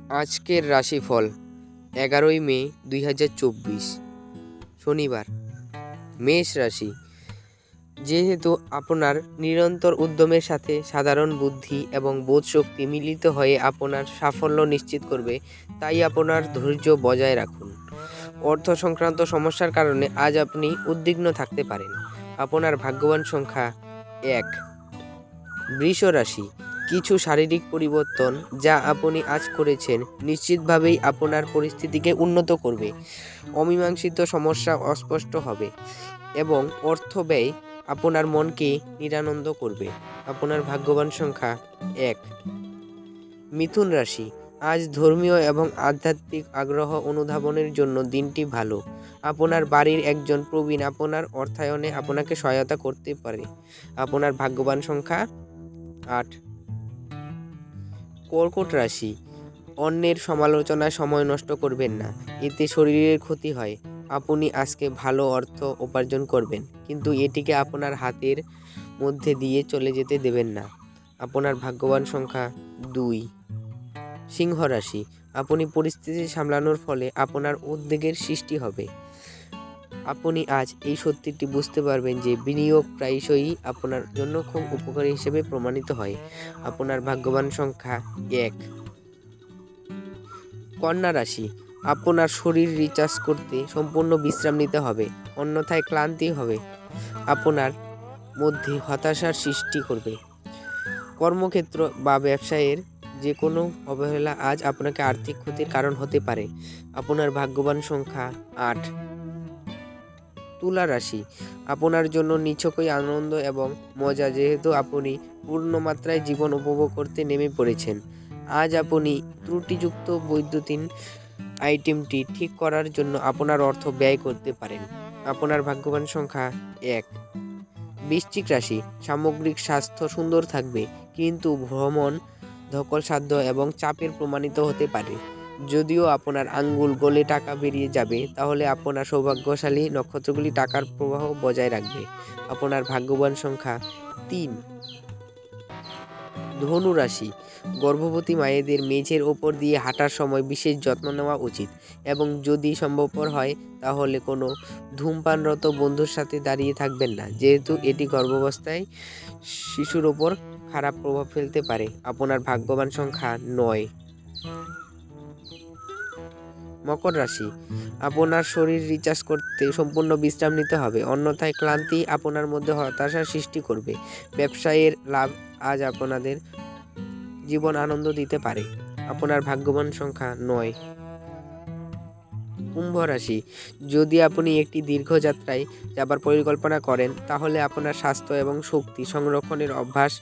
আজকের রাশিফল 11ই মে 2024 শনিবার। মেষ রাশি। যেহেতু আপনার নিরন্তর উদ্যমের সাথে সাধারণ বুদ্ধি এবং বোধশক্তি মিলিত হয়ে আপনার সাফল্য নিশ্চিত করবে, তাই আপনার ধৈর্য বজায় রাখুন। অর্থ সংক্রান্ত সমস্যার কারণে আজ আপনি উদ্বিগ্ন থাকতে পারেন। আপনার ভাগ্যবান সংখ্যা 1। বৃষ রাশি। কিছু শারীরিক পরিবর্তন যা আপনি আজ করেছেন নিশ্চিতভাবেই আপনার পরিস্থিতিকে উন্নত করবে। অমীমাংসিত সমস্যা অস্পষ্ট হবে এবং অর্থ ব্যয় আপনার মনকে নিরানন্দ করবে। আপনার ভাগ্যবান সংখ্যা 1। মিথুন রাশি। আজ ধর্মীয় এবং আধ্যাত্মিক আগ্রহ অনুধাবনের জন্য দিনটি ভালো। আপনার বাড়ির একজন প্রবীণ আপনার অর্থায়নে আপনাকে সহায়তা করতে পারে। আপনার ভাগ্যবান সংখ্যা 8। কর্কট রাশি। অন্যের সমালোচনায় সময় নষ্ট করবেন না, এতে শরীরের ক্ষতি হয়। আপনি আজকে ভালো অর্থ উপার্জন করবেন, কিন্তু এটিকে আপনার হাতের মধ্যে দিয়ে চলে যেতে দেবেন না। আপনার ভাগ্যবান সংখ্যা 2। সিংহ রাশি। আপনি পরিস্থিতি সামলানোর ফলে আপনার উদ্বেগের সৃষ্টি হবে। আপনি আজ এই সত্যিটি বুঝতে পারবেন যে বিনিয়োগ প্রায়শই আপনার জন্য খুব উপকারী হিসেবে প্রমাণিত হয়। আপনার ভাগ্যবান সংখ্যা 1। কন্যা রাশি। আপনার শরীর রিচার্জ করতে সম্পূর্ণ বিশ্রাম নিতে হবে, অন্যথায় ক্লান্তি হবে আপনার মধ্যে হতাশার সৃষ্টি করবে। কর্মক্ষেত্র বা ব্যবসায়ের যে কোনো অবহেলা আজ আপনাকে আর্থিক ক্ষতির কারণ হতে পারে। আপনার ভাগ্যবান সংখ্যা 8। তুলা রাশি। আপনার জন্য নিছকই আনন্দ এবং মজা, যেহেতু আপনি পূর্ণ মাত্রায় জীবন উপভোগ করতে নেমে পড়েছেন। আজ আপনি ত্রুটিযুক্ত বৈদ্যুতিন আইটেমটি ঠিক করার জন্য আপনার অর্থ ব্যয় করতে পারেন। আপনার ভাগ্যবান সংখ্যা 1। বৃশ্চিক রাশি। সামগ্রিক স্বাস্থ্য সুন্দর থাকবে, কিন্তু ভ্রমণ ধকলসাধ্য এবং চাপের প্রমাণিত হতে পারে। যদিও আপনার আঙ্গুল গলে টাকা বেরিয়ে যাবে, তাহলে আপনার সৌভাগ্যশালী নক্ষত্রগুলি টাকার প্রবাহ বজায় রাখবে। আপনার ভাগ্যবান সংখ্যা 3। ধনু রাশি। গর্ভবতী মায়েদের মেঝের ওপর দিয়ে হাঁটার সময় বিশেষ যত্ন নেওয়া উচিত, এবং যদি সম্ভবপর হয় তাহলে কোনো ধূমপানরত বন্ধুর সাথে দাঁড়িয়ে থাকবেন না, যেহেতু এটি গর্ভাবস্থায় শিশুর ওপর খারাপ প্রভাব ফেলতে পারে। আপনার ভাগ্যবান সংখ্যা 9। মকর রাশি। আপনার শরীর রিচার্জ করতে সম্পূর্ণ বিশ্রাম নিতে হবে, অন্যথায় ক্লান্তি আপনার মধ্যে হতাশার সৃষ্টি করবে। ব্যবসায়ের লাভ আজ আপনাদের জীবন আনন্দ দিতে পারে। আপনার ভাগ্যবান সংখ্যা 9। কুম্ভ রাশি। যদি আপনি একটি দীর্ঘ যাত্রায় যাবার পরিকল্পনা করেন, তাহলে আপনার স্বাস্থ্য এবং শক্তি সংরক্ষণের অভ্যাস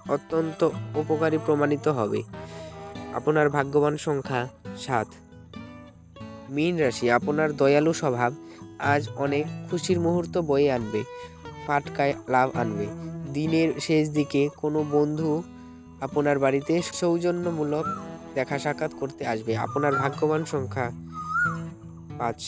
অত্যন্ত উপকারী প্রমাণিত হবে। আপনার ভাগ্যবান সংখ্যা 7। মীন রাশি। আপনার দয়ালু স্বভাব আজ অনেক খুশির মুহূর্ত বয়ে আনবে, ফাটকায় লাভ আনবে। দিনের শেষ দিকে কোনো বন্ধু আপনার বাড়িতে সৌজন্যমূলক দেখা সাক্ষাৎ করতে আসবে। আপনার ভাগ্যবান সংখ্যা 5।